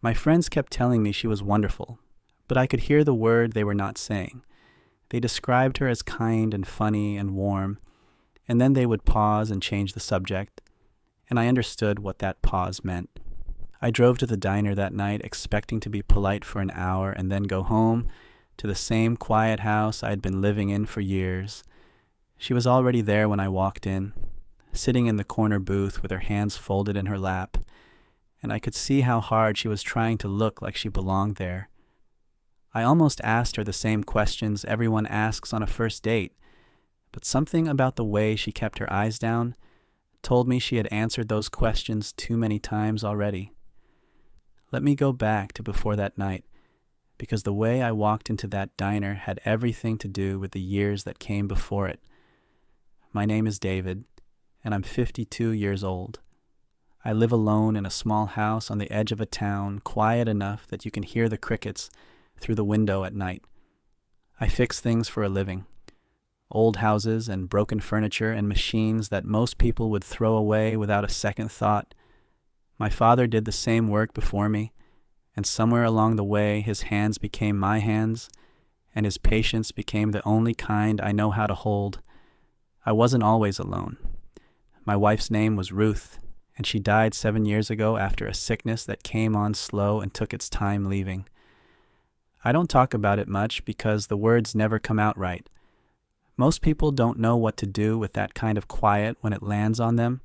My friends kept telling me she was wonderful, but I could hear the word they were not saying. They described her as kind and funny and warm, and then they would pause and change the subject, and I understood what that pause meant. I drove to the diner that night expecting to be polite for an hour and then go home to the same quiet house I had been living in for years. She was already there when I walked in, sitting in the corner booth with her hands folded in her lap, and I could see how hard she was trying to look like she belonged there. I almost asked her the same questions everyone asks on a first date, but something about the way she kept her eyes down told me she had answered those questions too many times already. Let me go back to before that night, because the way I walked into that diner had everything to do with the years that came before it. My name is David, and I'm 52 years old. I live alone in a small house on the edge of a town, quiet enough that you can hear the crickets through the window at night. I fix things for a living. Old houses and broken furniture and machines that most people would throw away without a second thought. My father did the same work before me, and somewhere along the way his hands became my hands, and his patience became the only kind I know how to hold. I wasn't always alone. My wife's name was Ruth, and she died 7 years ago after a sickness that came on slow and took its time leaving. I don't talk about it much because the words never come out right. Most people don't know what to do with that kind of quiet when it lands on them.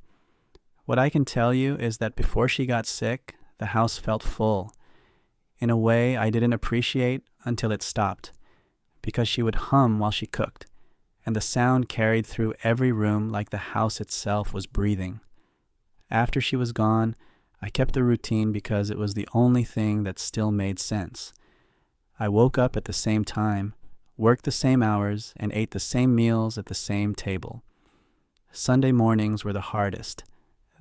What I can tell you is that before she got sick, the house felt full, in a way I didn't appreciate until it stopped, because she would hum while she cooked, and the sound carried through every room like the house itself was breathing. After she was gone, I kept the routine because it was the only thing that still made sense. I woke up at the same time, worked the same hours, and ate the same meals at the same table. Sunday mornings were the hardest.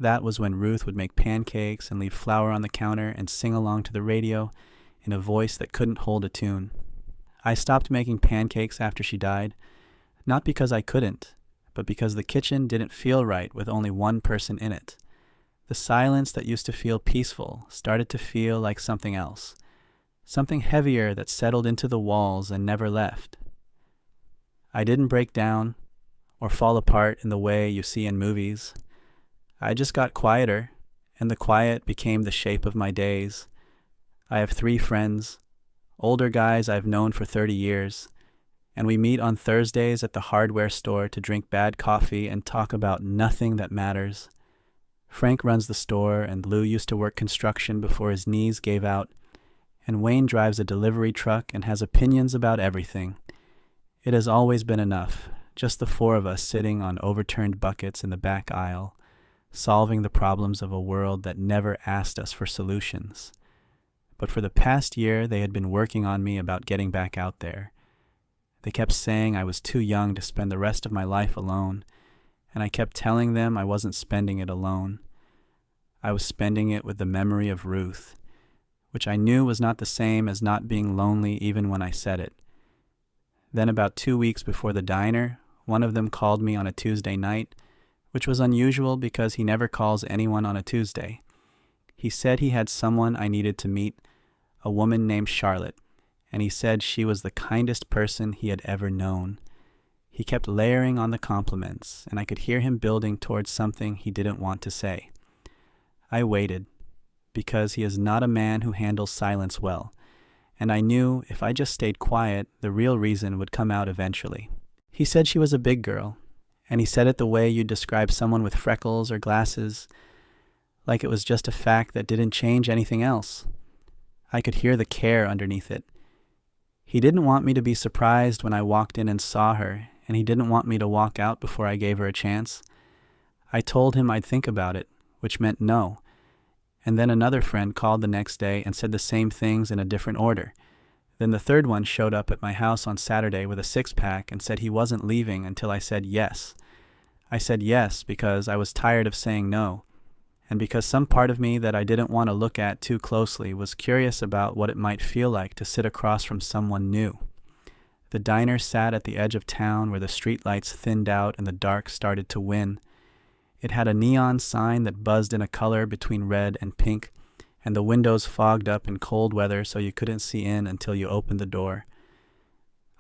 That was when Ruth would make pancakes and leave flour on the counter and sing along to the radio in a voice that couldn't hold a tune. I stopped making pancakes after she died, not because I couldn't, but because the kitchen didn't feel right with only one person in it. The silence that used to feel peaceful started to feel like something else, something heavier that settled into the walls and never left. I didn't break down or fall apart in the way you see in movies. I just got quieter, and the quiet became the shape of my days. I have 3 friends, older guys I've known for 30 years, and we meet on Thursdays at the hardware store to drink bad coffee and talk about nothing that matters. Frank runs the store, and Lou used to work construction before his knees gave out, and Wayne drives a delivery truck and has opinions about everything. It has always been enough, just the 4 of us sitting on overturned buckets in the back aisle, solving the problems of a world that never asked us for solutions. But for the past year, they had been working on me about getting back out there. They kept saying I was too young to spend the rest of my life alone, and I kept telling them I wasn't spending it alone. I was spending it with the memory of Ruth, which I knew was not the same as not being lonely even when I said it. Then about 2 weeks before the diner, one of them called me on a Tuesday night, which was unusual because he never calls anyone on a Tuesday. He said he had someone I needed to meet, a woman named Charlotte, and he said she was the kindest person he had ever known. He kept layering on the compliments, and I could hear him building towards something he didn't want to say. I waited, because he is not a man who handles silence well, and I knew if I just stayed quiet, the real reason would come out eventually. He said she was a big girl, and he said it the way you'd describe someone with freckles or glasses, like it was just a fact that didn't change anything else. I could hear the care underneath it. He didn't want me to be surprised when I walked in and saw her, and he didn't want me to walk out before I gave her a chance. I told him I'd think about it, which meant no. And then another friend called the next day and said the same things in a different order. Then the third one showed up at my house on Saturday with a 6-pack and said he wasn't leaving until I said yes. I said yes because I was tired of saying no, and because some part of me that I didn't want to look at too closely was curious about what it might feel like to sit across from someone new. The diner sat at the edge of town where the streetlights thinned out and the dark started to win. It had a neon sign that buzzed in a color between red and pink, and the windows fogged up in cold weather so you couldn't see in until you opened the door.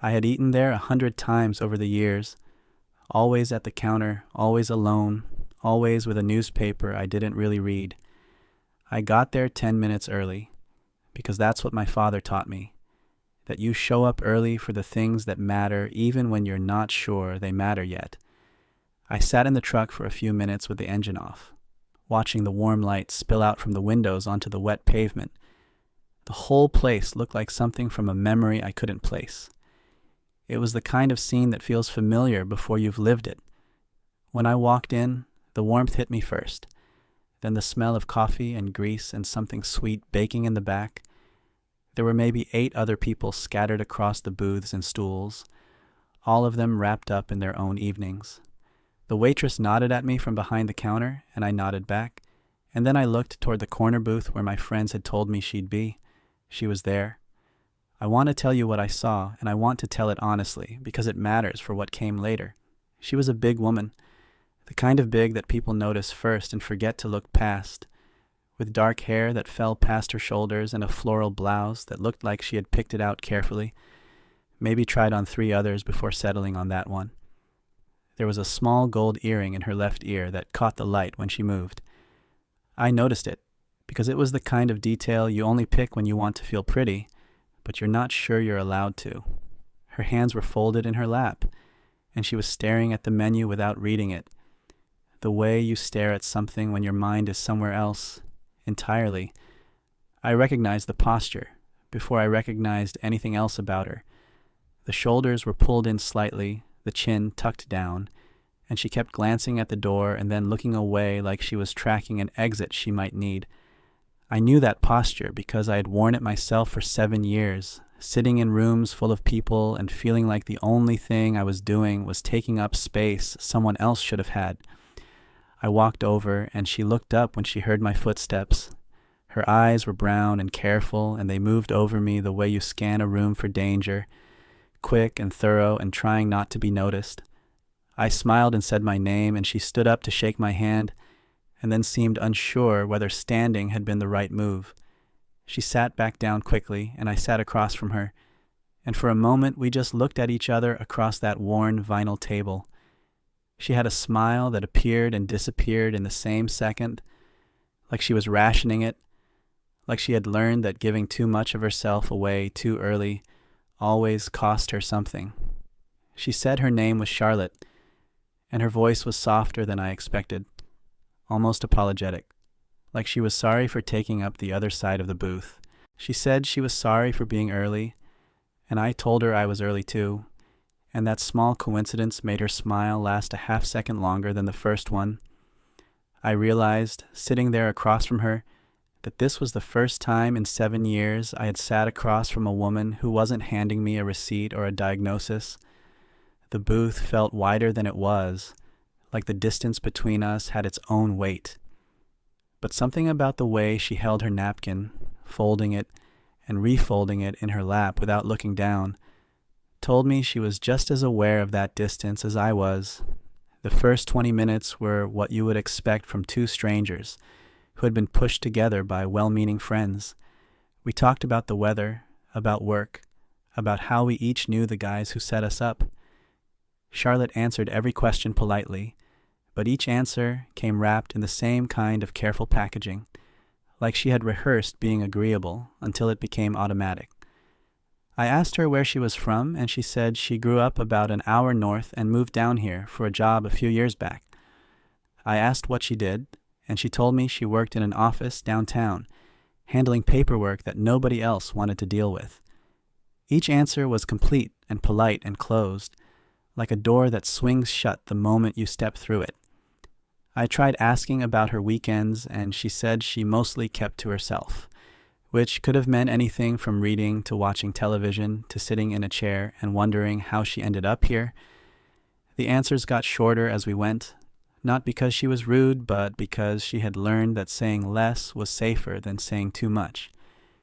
I had eaten there 100 times over the years, always at the counter, always alone, always with a newspaper I didn't really read. I got there 10 minutes early, because that's what my father taught me, that you show up early for the things that matter even when you're not sure they matter yet. I sat in the truck for a few minutes with the engine off, watching the warm light spill out from the windows onto the wet pavement. The whole place looked like something from a memory I couldn't place. It was the kind of scene that feels familiar before you've lived it. When I walked in, the warmth hit me first, then the smell of coffee and grease and something sweet baking in the back. There were maybe 8 other people scattered across the booths and stools, all of them wrapped up in their own evenings. The waitress nodded at me from behind the counter, and I nodded back, and then I looked toward the corner booth where my friends had told me she'd be. She was there. I want to tell you what I saw, and I want to tell it honestly, because it matters for what came later. She was a big woman, the kind of big that people notice first and forget to look past, with dark hair that fell past her shoulders and a floral blouse that looked like she had picked it out carefully, maybe tried on 3 others before settling on that one. There was a small gold earring in her left ear that caught the light when she moved. I noticed it, because it was the kind of detail you only pick when you want to feel pretty, but you're not sure you're allowed to. Her hands were folded in her lap, and she was staring at the menu without reading it. The way you stare at something when your mind is somewhere else, entirely. I recognized the posture before I recognized anything else about her. The shoulders were pulled in slightly, the chin tucked down, and she kept glancing at the door and then looking away like she was tracking an exit she might need. I knew that posture because I had worn it myself for 7 years, sitting in rooms full of people and feeling like the only thing I was doing was taking up space someone else should have had. I walked over, and she looked up when she heard my footsteps. Her eyes were brown and careful, and they moved over me the way you scan a room for danger, quick and thorough and trying not to be noticed. I smiled and said my name, and she stood up to shake my hand, and then seemed unsure whether standing had been the right move. She sat back down quickly, and I sat across from her, and for a moment we just looked at each other across that worn vinyl table. She had a smile that appeared and disappeared in the same second, like she was rationing it, like she had learned that giving too much of herself away too early always cost her something. She said her name was Charlotte, and her voice was softer than I expected, almost apologetic, like she was sorry for taking up the other side of the booth. She said she was sorry for being early, and I told her I was early too, and that small coincidence made her smile last a half-second longer than the first one. I realized, sitting there across from her, that this was the first time in 7 years I had sat across from a woman who wasn't handing me a receipt or a diagnosis. The booth felt wider than it was, like the distance between us had its own weight. But something about the way she held her napkin, folding it and refolding it in her lap without looking down, told me she was just as aware of that distance as I was. The first 20 minutes were what you would expect from 2 strangers who had been pushed together by well-meaning friends. We talked about the weather, about work, about how we each knew the guys who set us up. Charlotte answered every question politely, but each answer came wrapped in the same kind of careful packaging, like she had rehearsed being agreeable until it became automatic. I asked her where she was from, and she said she grew up about an hour north and moved down here for a job a few years back. I asked what she did, and she told me she worked in an office downtown, handling paperwork that nobody else wanted to deal with. Each answer was complete and polite and closed, like a door that swings shut the moment you step through it. I tried asking about her weekends, and she said she mostly kept to herself, which could have meant anything from reading to watching television to sitting in a chair and wondering how she ended up here. The answers got shorter as we went, not because she was rude, but because she had learned that saying less was safer than saying too much.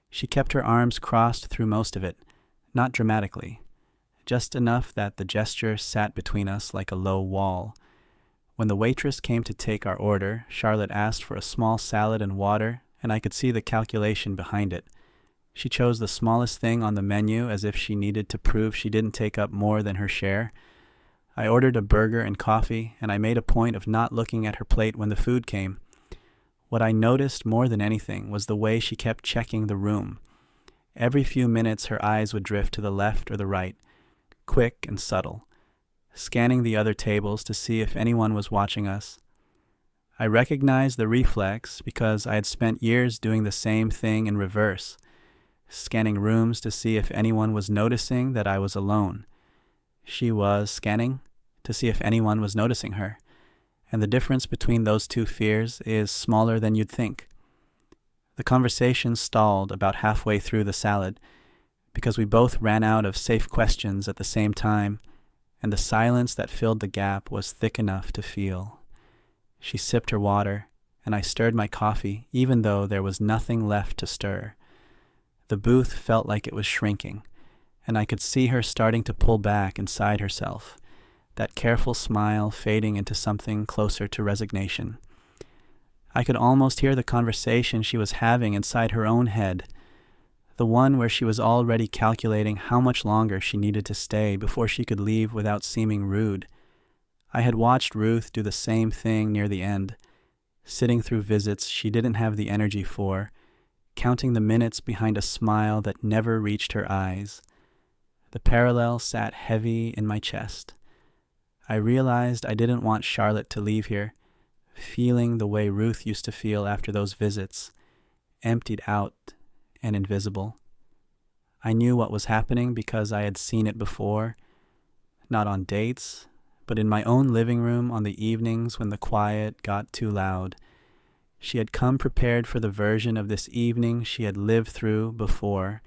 She kept her arms crossed through most of it, not dramatically, just enough that the gesture sat between us like a low wall. When the waitress came to take our order, Charlotte asked for a small salad and water, and I could see the calculation behind it. She chose the smallest thing on the menu as if she needed to prove she didn't take up more than her share. I ordered a burger and coffee, and I made a point of not looking at her plate when the food came. What I noticed more than anything was the way she kept checking the room. Every few minutes her eyes would drift to the left or the right, quick and subtle, scanning the other tables to see if anyone was watching us. I recognized the reflex because I had spent years doing the same thing in reverse, scanning rooms to see if anyone was noticing that I was alone. She was scanning to see if anyone was noticing her, and the difference between those two fears is smaller than you'd think. The conversation stalled about halfway through the salad because we both ran out of safe questions at the same time, and the silence that filled the gap was thick enough to feel. She sipped her water, and I stirred my coffee, even though there was nothing left to stir. The booth felt like it was shrinking, and I could see her starting to pull back inside herself, that careful smile fading into something closer to resignation. I could almost hear the conversation she was having inside her own head, the one where she was already calculating how much longer she needed to stay before she could leave without seeming rude. I had watched Ruth do the same thing near the end, sitting through visits she didn't have the energy for, counting the minutes behind a smile that never reached her eyes. The parallel sat heavy in my chest. I realized I didn't want Charlotte to leave here, feeling the way Ruth used to feel after those visits, emptied out and invisible. I knew what was happening because I had seen it before, not on dates, but in my own living room on the evenings when the quiet got too loud. She had come prepared for the version of this evening she had lived through before,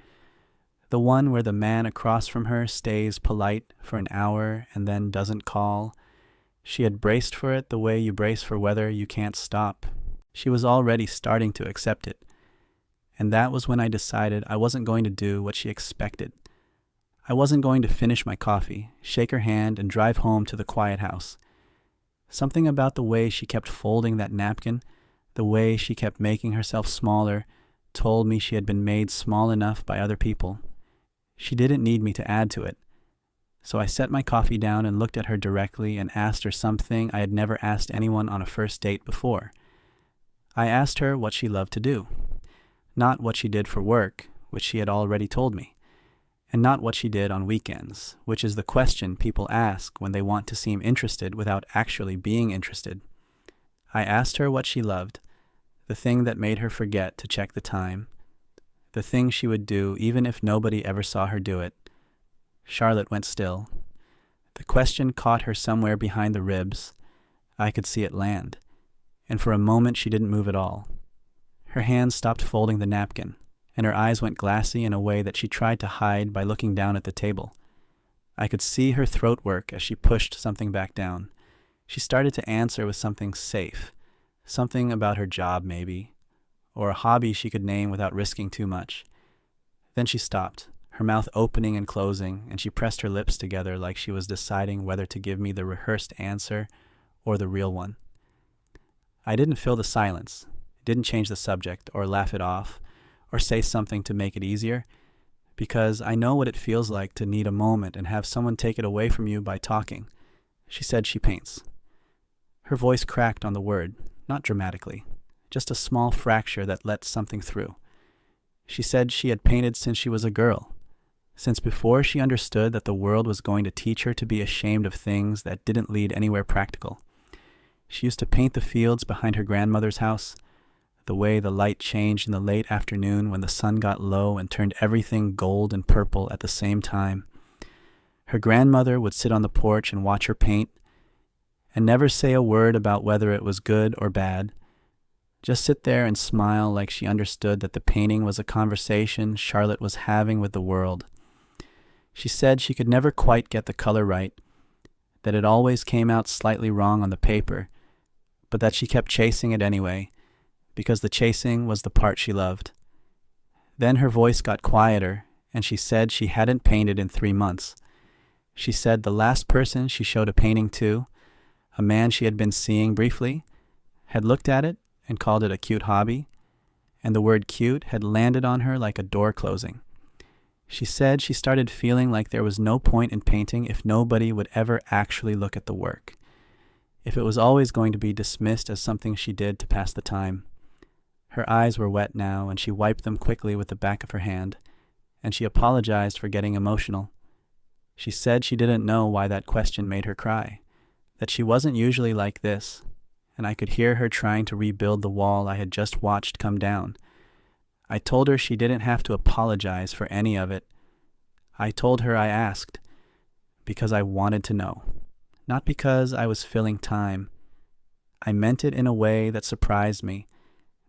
the one where the man across from her stays polite for an hour and then doesn't call. She had braced for it the way you brace for weather you can't stop. She was already starting to accept it. And that was when I decided I wasn't going to do what she expected. I wasn't going to finish my coffee, shake her hand, and drive home to the quiet house. Something about the way she kept folding that napkin, the way she kept making herself smaller, told me she had been made small enough by other people. She didn't need me to add to it. So I set my coffee down and looked at her directly and asked her something I had never asked anyone on a first date before. I asked her what she loved to do. Not what she did for work, which she had already told me, and not what she did on weekends, which is the question people ask when they want to seem interested without actually being interested. I asked her what she loved, the thing that made her forget to check the time, the thing she would do even if nobody ever saw her do it. Charlotte went still. The question caught her somewhere behind the ribs. I could see it land, and for a moment she didn't move at all. Her hands stopped folding the napkin, and her eyes went glassy in a way that she tried to hide by looking down at the table. I could see her throat work as she pushed something back down. She started to answer with something safe, something about her job maybe, or a hobby she could name without risking too much. Then she stopped, her mouth opening and closing, and she pressed her lips together like she was deciding whether to give me the rehearsed answer or the real one. I didn't fill the silence, didn't change the subject or laugh it off or say something to make it easier, because I know what it feels like to need a moment and have someone take it away from you by talking. She said she paints. Her voice cracked on the word, not dramatically, just a small fracture that let something through. She said she had painted since she was a girl, since before she understood that the world was going to teach her to be ashamed of things that didn't lead anywhere practical. She used to paint the fields behind her grandmother's house, the way the light changed in the late afternoon when the sun got low and turned everything gold and purple at the same time. Her grandmother would sit on the porch and watch her paint, and never say a word about whether it was good or bad. Just sit there and smile like she understood that the painting was a conversation Charlotte was having with the world. She said she could never quite get the color right, that it always came out slightly wrong on the paper, but that she kept chasing it anyway, because the chasing was the part she loved. Then her voice got quieter, and she said she hadn't painted in 3 months. She said the last person she showed a painting to, a man she had been seeing briefly, had looked at it and called it a cute hobby, and the word cute had landed on her like a door closing. She said she started feeling like there was no point in painting if nobody would ever actually look at the work, if it was always going to be dismissed as something she did to pass the time. Her eyes were wet now, and she wiped them quickly with the back of her hand, and she apologized for getting emotional. She said she didn't know why that question made her cry, that she wasn't usually like this, and I could hear her trying to rebuild the wall I had just watched come down. I told her she didn't have to apologize for any of it. I told her I asked because I wanted to know, not because I was filling time. I meant it in a way that surprised me,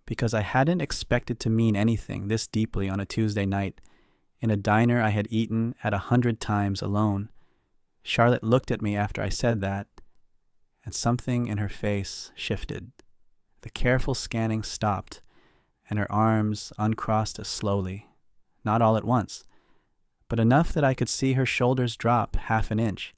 because I hadn't expected to mean anything this deeply on a Tuesday night, in a diner I had eaten at 100 times alone. Charlotte looked at me after I said that, and something in her face shifted. The careful scanning stopped, and her arms uncrossed slowly, not all at once, but enough that I could see her shoulders drop half an inch.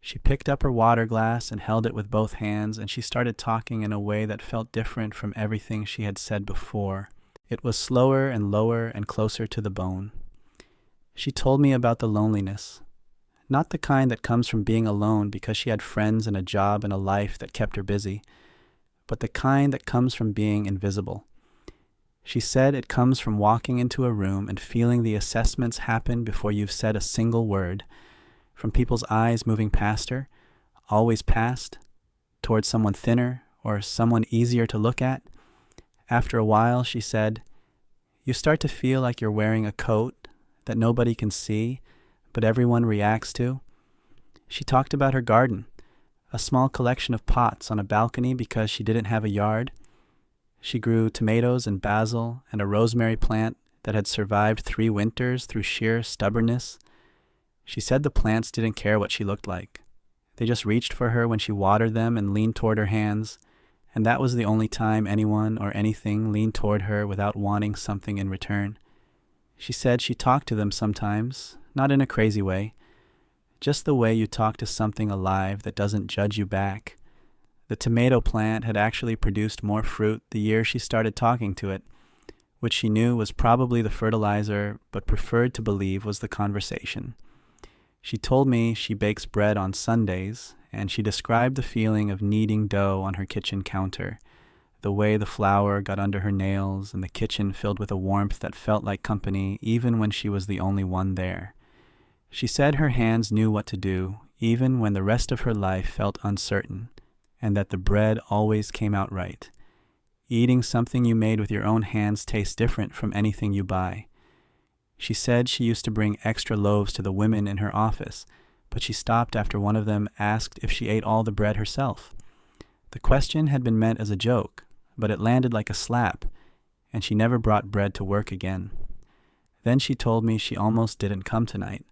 She picked up her water glass and held it with both hands, and she started talking in a way that felt different from everything she had said before. It was slower and lower and closer to the bone. She told me about the loneliness, not the kind that comes from being alone because she had friends and a job and a life that kept her busy, but the kind that comes from being invisible. She said it comes from walking into a room and feeling the assessments happen before you've said a single word, from people's eyes moving past her, always past, towards someone thinner or someone easier to look at. After a while, she said, you start to feel like you're wearing a coat that nobody can see, but everyone reacts to. She talked about her garden, a small collection of pots on a balcony because she didn't have a yard. She grew tomatoes and basil and a rosemary plant that had survived 3 winters through sheer stubbornness. She said the plants didn't care what she looked like. They just reached for her when she watered them and leaned toward her hands, and that was the only time anyone or anything leaned toward her without wanting something in return. She said she talked to them sometimes, not in a crazy way, just the way you talk to something alive that doesn't judge you back. The tomato plant had actually produced more fruit the year she started talking to it, which she knew was probably the fertilizer but preferred to believe was the conversation. She told me she bakes bread on Sundays, and she described the feeling of kneading dough on her kitchen counter, the way the flour got under her nails and the kitchen filled with a warmth that felt like company even when she was the only one there. She said her hands knew what to do even when the rest of her life felt uncertain, and that the bread always came out right. Eating something you made with your own hands tastes different from anything you buy. She said she used to bring extra loaves to the women in her office, but she stopped after one of them asked if she ate all the bread herself. The question had been meant as a joke, but it landed like a slap, and she never brought bread to work again. Then she told me she almost didn't come tonight.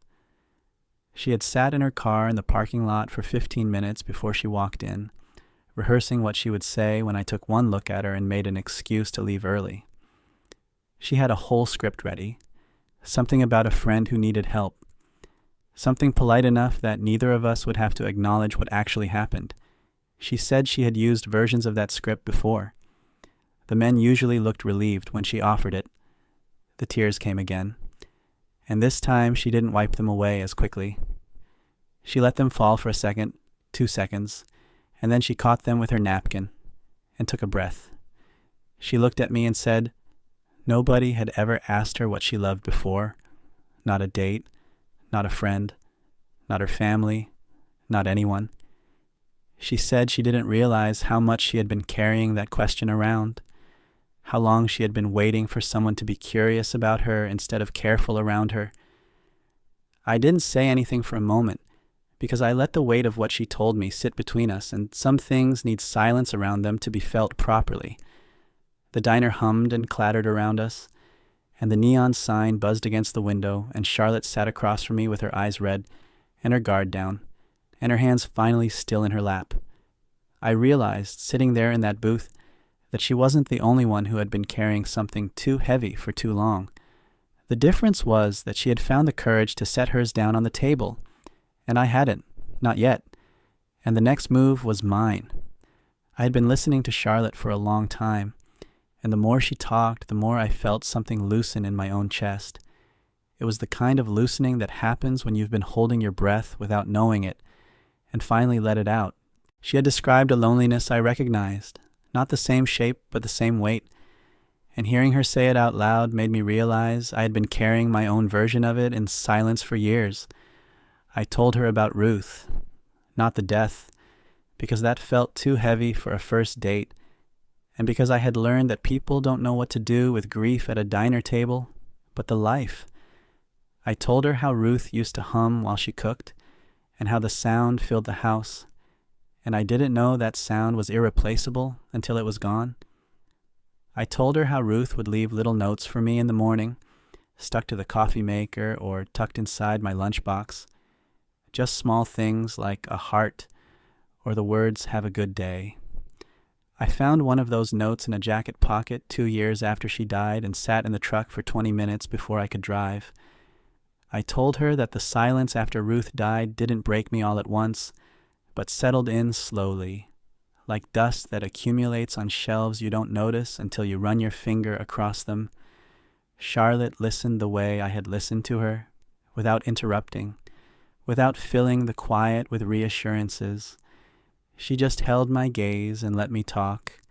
She had sat in her car in the parking lot for 15 minutes before she walked in, rehearsing what she would say when I took one look at her and made an excuse to leave early. She had a whole script ready, something about a friend who needed help, something polite enough that neither of us would have to acknowledge what actually happened. She said she had used versions of that script before. The men usually looked relieved when she offered it. The tears came again, and this time she didn't wipe them away as quickly. She let them fall for a second, 2 seconds, and then she caught them with her napkin and took a breath. She looked at me and said, nobody had ever asked her what she loved before. Not a date, not a friend, not her family, not anyone. She said she didn't realize how much she had been carrying that question around, how long she had been waiting for someone to be curious about her instead of careful around her. I didn't say anything for a moment, because I let the weight of what she told me sit between us, and some things need silence around them to be felt properly. The diner hummed and clattered around us, and the neon sign buzzed against the window, and Charlotte sat across from me with her eyes red and her guard down, and her hands finally still in her lap. I realized, sitting there in that booth, that she wasn't the only one who had been carrying something too heavy for too long. The difference was that she had found the courage to set hers down on the table, and I hadn't, not yet, and the next move was mine. I had been listening to Charlotte for a long time, and the more she talked, the more I felt something loosen in my own chest. It was the kind of loosening that happens when you've been holding your breath without knowing it, and finally let it out. She had described a loneliness I recognized, not the same shape, but the same weight, and hearing her say it out loud made me realize I had been carrying my own version of it in silence for years. I told her about Ruth, not the death, because that felt too heavy for a first date, and because I had learned that people don't know what to do with grief at a diner table, but the life. I told her how Ruth used to hum while she cooked, and how the sound filled the house, and I didn't know that sound was irreplaceable until it was gone. I told her how Ruth would leave little notes for me in the morning, stuck to the coffee maker or tucked inside my lunchbox. Just small things like a heart or the words, "Have a good day." I found one of those notes in a jacket pocket 2 years after she died and sat in the truck for 20 minutes before I could drive. I told her that the silence after Ruth died didn't break me all at once, but settled in slowly, like dust that accumulates on shelves you don't notice until you run your finger across them. Charlotte listened the way I had listened to her, without interrupting, without filling the quiet with reassurances. She just held my gaze and let me talk,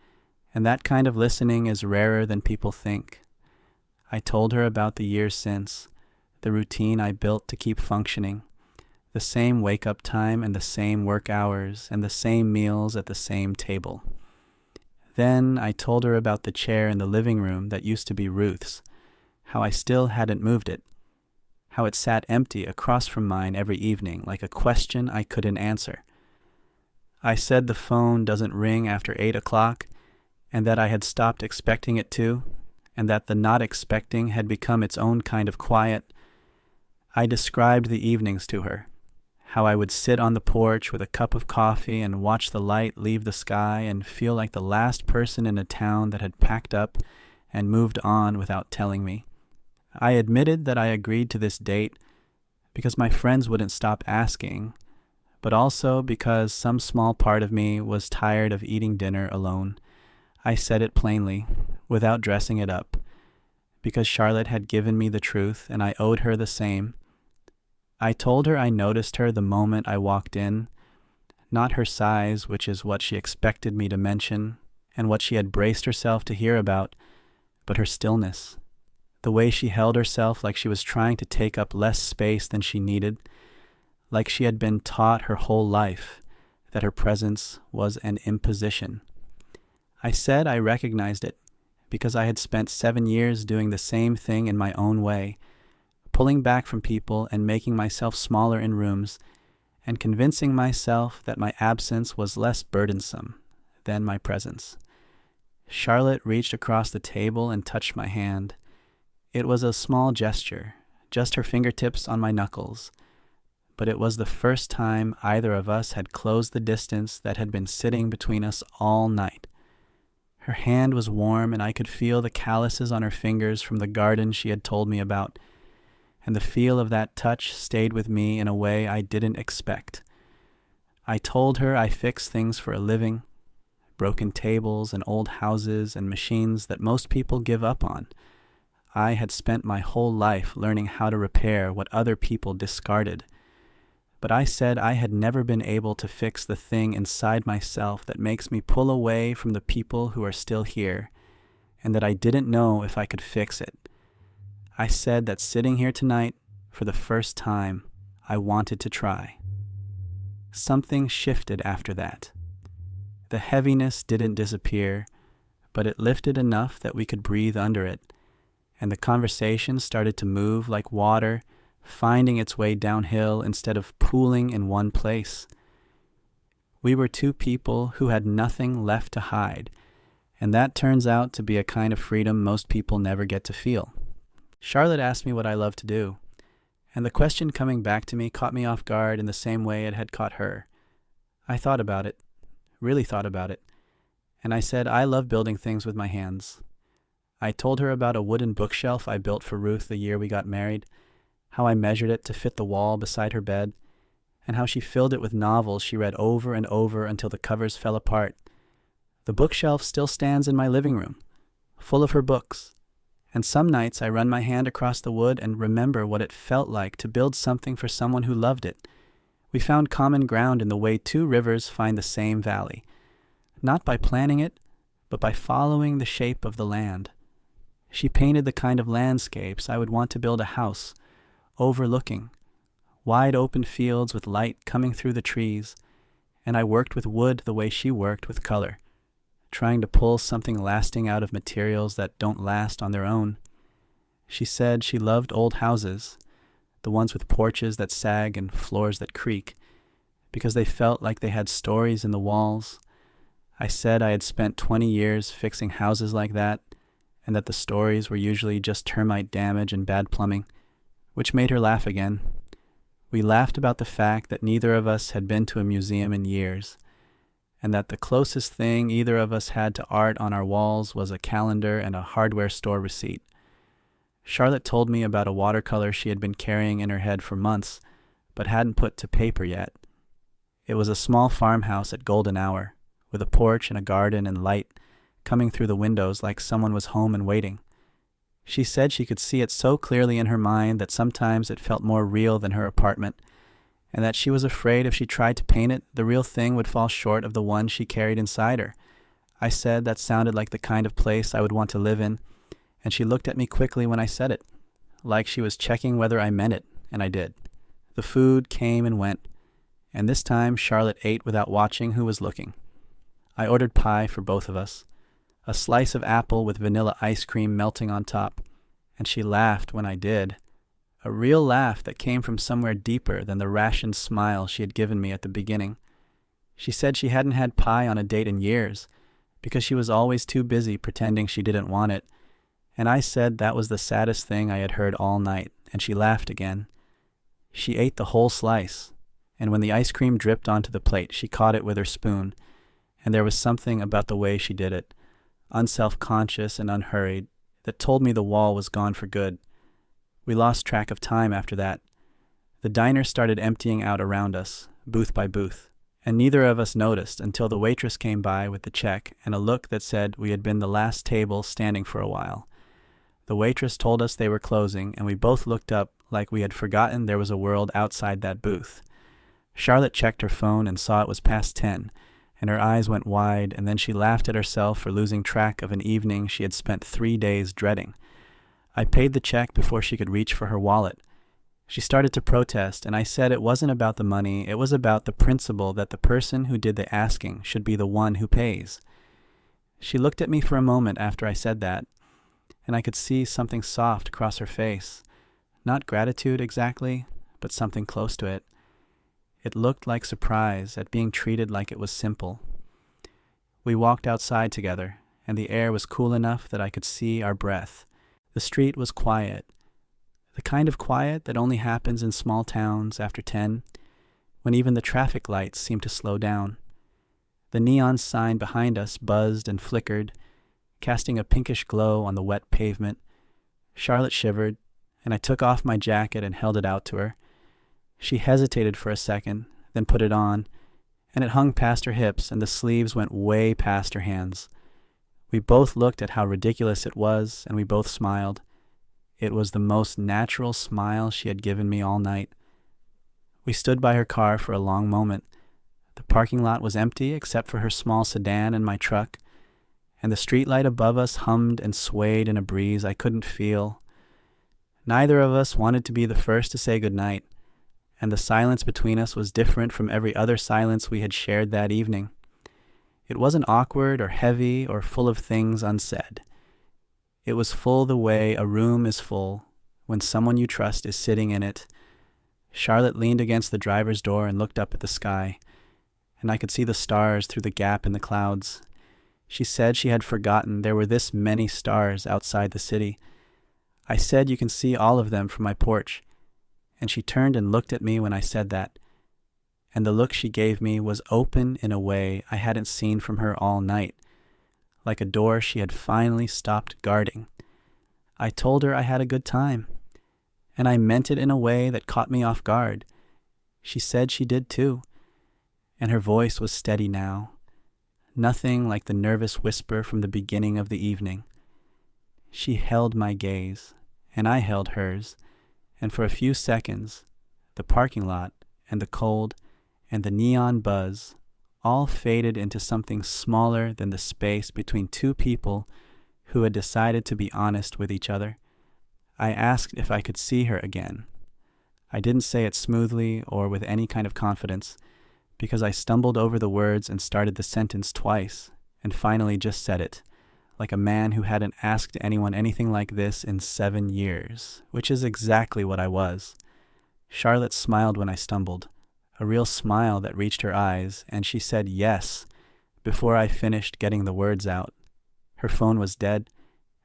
and that kind of listening is rarer than people think. I told her about the years since, the routine I built to keep functioning, the same wake-up time and the same work hours and the same meals at the same table. Then I told her about the chair in the living room that used to be Ruth's, how I still hadn't moved it, how it sat empty across from mine every evening like a question I couldn't answer. I said the phone doesn't ring after 8 o'clock, and that I had stopped expecting it to, and that the not expecting had become its own kind of quiet. I described the evenings to her, how I would sit on the porch with a cup of coffee and watch the light leave the sky and feel like the last person in a town that had packed up and moved on without telling me. I admitted that I agreed to this date because my friends wouldn't stop asking, but also because some small part of me was tired of eating dinner alone. I said it plainly, without dressing it up, because Charlotte had given me the truth and I owed her the same. I told her I noticed her the moment I walked in, not her size, which is what she expected me to mention and what she had braced herself to hear about, but her stillness, the way she held herself like she was trying to take up less space than she needed, like she had been taught her whole life that her presence was an imposition. I said I recognized it because I had spent 7 years doing the same thing in my own way, pulling back from people and making myself smaller in rooms, and convincing myself that my absence was less burdensome than my presence. Charlotte reached across the table and touched my hand. It was a small gesture, just her fingertips on my knuckles, but it was the first time either of us had closed the distance that had been sitting between us all night. Her hand was warm and I could feel the calluses on her fingers from the garden she had told me about, and the feel of that touch stayed with me in a way I didn't expect. I told her I fix things for a living, broken tables and old houses and machines that most people give up on. I had spent my whole life learning how to repair what other people discarded. But I said I had never been able to fix the thing inside myself that makes me pull away from the people who are still here, and that I didn't know if I could fix it. I said that sitting here tonight, for the first time, I wanted to try. Something shifted after that. The heaviness didn't disappear, but it lifted enough that we could breathe under it, and the conversation started to move like water, finding its way downhill instead of pooling in one place. We were two people who had nothing left to hide, and that turns out to be a kind of freedom most people never get to feel. Charlotte asked me what I love to do, and the question coming back to me caught me off guard in the same way it had caught her. I thought about it, really thought about it, and I said I love building things with my hands. I told her about a wooden bookshelf I built for Ruth the year we got married, how I measured it to fit the wall beside her bed, and how she filled it with novels she read over and over until the covers fell apart. The bookshelf still stands in my living room, full of her books. And some nights I run my hand across the wood and remember what it felt like to build something for someone who loved it. We found common ground in the way two rivers find the same valley, not by planning it, but by following the shape of the land. She painted the kind of landscapes I would want to build a house, overlooking wide open fields with light coming through the trees, and I worked with wood the way she worked with color, trying to pull something lasting out of materials that don't last on their own. She said she loved old houses, the ones with porches that sag and floors that creak, because they felt like they had stories in the walls. I said I had spent 20 years fixing houses like that, and that the stories were usually just termite damage and bad plumbing, which made her laugh again. We laughed about the fact that neither of us had been to a museum in years, and that the closest thing either of us had to art on our walls was a calendar and a hardware store receipt. Charlotte told me about a watercolor she had been carrying in her head for months, but hadn't put to paper yet. It was a small farmhouse at golden hour, with a porch and a garden and light coming through the windows like someone was home and waiting. She said she could see it so clearly in her mind that sometimes it felt more real than her apartment, and that she was afraid if she tried to paint it, the real thing would fall short of the one she carried inside her. I said that sounded like the kind of place I would want to live in, and she looked at me quickly when I said it, like she was checking whether I meant it, and I did. The food came and went, and this time Charlotte ate without watching who was looking. I ordered pie for both of us, a slice of apple with vanilla ice cream melting on top, and she laughed when I did, a real laugh that came from somewhere deeper than the rationed smile she had given me at the beginning. She said she hadn't had pie on a date in years, because she was always too busy pretending she didn't want it, and I said that was the saddest thing I had heard all night, and she laughed again. She ate the whole slice, and when the ice cream dripped onto the plate, she caught it with her spoon, and there was something about the way she did it, unself-conscious and unhurried, that told me the wall was gone for good. We lost track of time after that. The diner started emptying out around us, booth by booth, and neither of us noticed until the waitress came by with the check and a look that said we had been the last table standing for a while. The waitress told us they were closing, and we both looked up like we had forgotten there was a world outside that booth. Charlotte checked her phone and saw it was past 10, and her eyes went wide, and then she laughed at herself for losing track of an evening she had spent 3 days dreading. I paid the check before she could reach for her wallet. She started to protest, and I said it wasn't about the money, it was about the principle that the person who did the asking should be the one who pays. She looked at me for a moment after I said that, and I could see something soft cross her face. Not gratitude exactly, but something close to it. It looked like surprise at being treated like it was simple. We walked outside together, and the air was cool enough that I could see our breath. The street was quiet, the kind of quiet that only happens in small towns after 10, when even the traffic lights seem to slow down. The neon sign behind us buzzed and flickered, casting a pinkish glow on the wet pavement. Charlotte shivered, and I took off my jacket and held it out to her. She hesitated for a second, then put it on, and it hung past her hips, and the sleeves went way past her hands. We both looked at how ridiculous it was, and we both smiled. It was the most natural smile she had given me all night. We stood by her car for a long moment. The parking lot was empty except for her small sedan and my truck, and the streetlight above us hummed and swayed in a breeze I couldn't feel. Neither of us wanted to be the first to say goodnight, and the silence between us was different from every other silence we had shared that evening. It wasn't awkward or heavy or full of things unsaid. It was full the way a room is full when someone you trust is sitting in it. Charlotte leaned against the driver's door and looked up at the sky, and I could see the stars through the gap in the clouds. She said she had forgotten there were this many stars outside the city. I said you can see all of them from my porch, and she turned and looked at me when I said that, and the look she gave me was open in a way I hadn't seen from her all night, like a door she had finally stopped guarding. I told her I had a good time, and I meant it in a way that caught me off guard. She said she did too, and her voice was steady now, nothing like the nervous whisper from the beginning of the evening. She held my gaze, and I held hers, and for a few seconds, the parking lot and the cold and the neon buzz all faded into something smaller than the space between two people who had decided to be honest with each other. I asked if I could see her again. I didn't say it smoothly or with any kind of confidence, because I stumbled over the words and started the sentence twice, and finally just said it, like a man who hadn't asked anyone anything like this in 7 years, which is exactly what I was. Charlotte smiled when I stumbled, a real smile that reached her eyes, and she said yes before I finished getting the words out. Her phone was dead,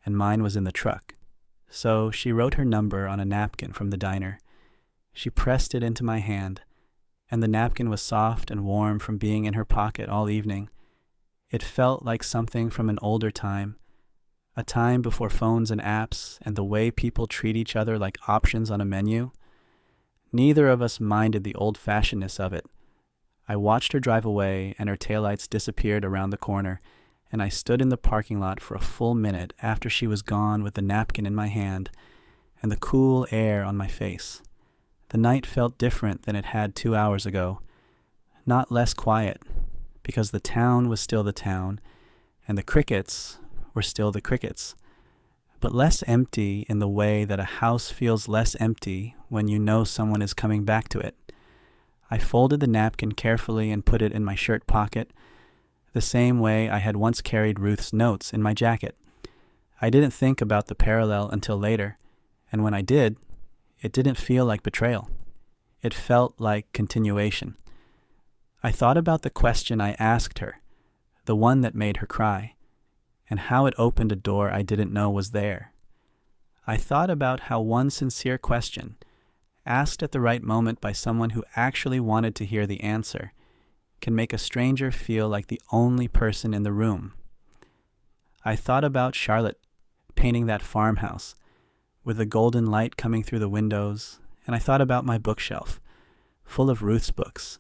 and mine was in the truck. So she wrote her number on a napkin from the diner. She pressed it into my hand, and the napkin was soft and warm from being in her pocket all evening. It felt like something from an older time, a time before phones and apps and the way people treat each other like options on a menu. Neither of us minded the old-fashionedness of it. I watched her drive away, and her taillights disappeared around the corner, and I stood in the parking lot for a full minute after she was gone with the napkin in my hand and the cool air on my face. The night felt different than it had 2 hours ago, not less quiet, because the town was still the town, and the crickets were still the crickets, but less empty in the way that a house feels less empty when you know someone is coming back to it. I folded the napkin carefully and put it in my shirt pocket, the same way I had once carried Ruth's notes in my jacket. I didn't think about the parallel until later, and when I did, it didn't feel like betrayal. It felt like continuation. I thought about the question I asked her, the one that made her cry, and how it opened a door I didn't know was there. I thought about how one sincere question, asked at the right moment by someone who actually wanted to hear the answer, can make a stranger feel like the only person in the room. I thought about Charlotte painting that farmhouse, with the golden light coming through the windows, and I thought about my bookshelf, full of Ruth's books,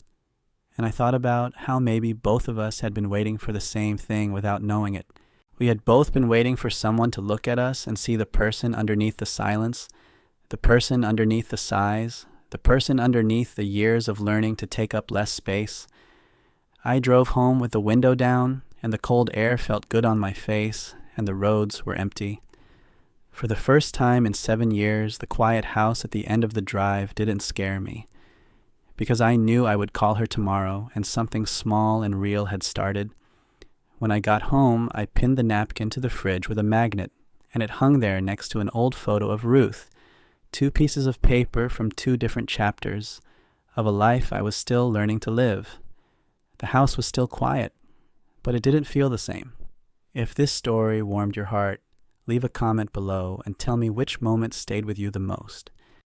and I thought about how maybe both of us had been waiting for the same thing without knowing it. We had both been waiting for someone to look at us and see the person underneath the silence, the person underneath the sighs, the person underneath the years of learning to take up less space. I drove home with the window down, and the cold air felt good on my face, and the roads were empty. For the first time in 7 years, the quiet house at the end of the drive didn't scare me, because I knew I would call her tomorrow, and something small and real had started. When I got home, I pinned the napkin to the fridge with a magnet, and it hung there next to an old photo of Ruth, 2 pieces of paper from 2 different chapters of a life I was still learning to live. The house was still quiet, but it didn't feel the same. If this story warmed your heart, leave a comment below and tell me which moment stayed with you the most.